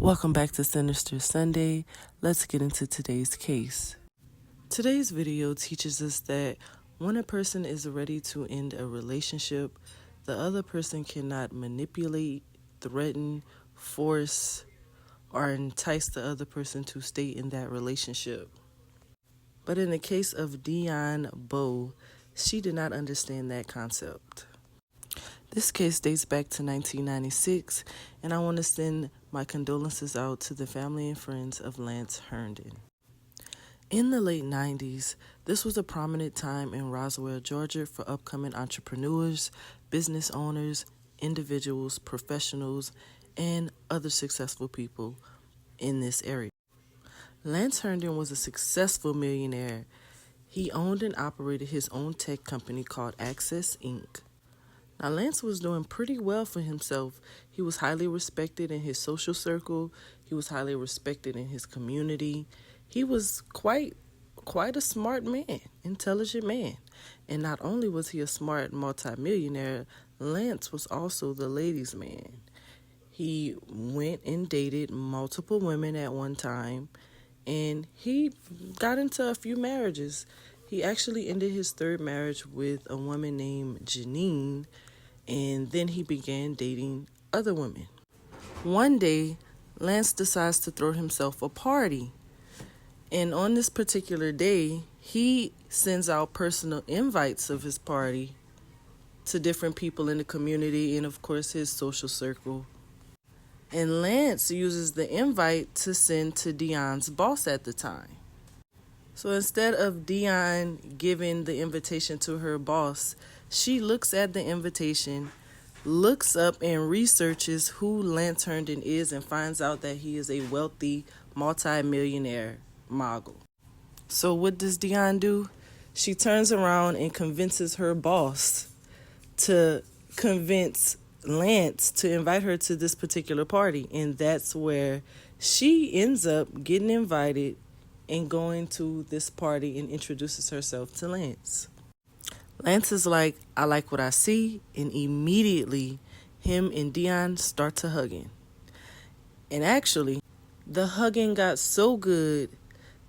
Welcome back to Sinister Sunday. Let's get into today's case. Today's video teaches us that when a person is ready to end a relationship, the other person cannot manipulate, threaten, force, or entice the other person to stay in that relationship. But in the case of Dion Bowe, she did not understand that concept. This case dates back to 1996, and I want to send my condolences out to the family and friends of Lance Herndon. In the late 90s, this was a prominent time in Roswell, Georgia for upcoming entrepreneurs, business owners, individuals, professionals, and other successful people in this area. Lance Herndon was a successful millionaire. He owned and operated his own tech company called Access Inc. Now, Lance was doing pretty well for himself. He was highly respected in his social circle. He was highly respected in his community. He was quite a smart man, intelligent man. And not only was he a smart multimillionaire, Lance was also the ladies' man. He went and dated multiple women at one time, and he got into a few marriages. He actually ended his third marriage with a woman named Janine, and then he began dating other women. One day, Lance decides to throw himself a party. And on this particular day, he sends out personal invites of his party to different people in the community and, of course, his social circle. And Lance uses the invite to send to Dion's boss at the time. So instead of Dion giving the invitation to her boss, she looks at the invitation, looks up and researches who Lance Herndon is and finds out that he is a wealthy multi-millionaire mogul. So what does Dion do? She turns around and convinces her boss to convince Lance to invite her to this particular party. And that's where she ends up getting invited and going to this party and introduces herself to Lance. Lance is like, I like what I see, and immediately him and Dion start to hugging. And actually, the hugging got so good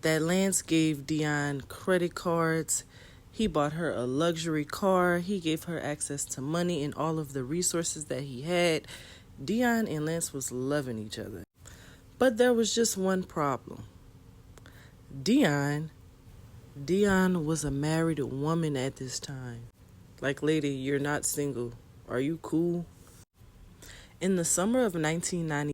that Lance gave Dion credit cards. He bought her a luxury car. He gave her access to money and all of the resources that he had. Dion and Lance was loving each other. But there was just one problem. Dion was a married woman at this time. Like, lady, you're not single. Are you cool? In the summer of 1990,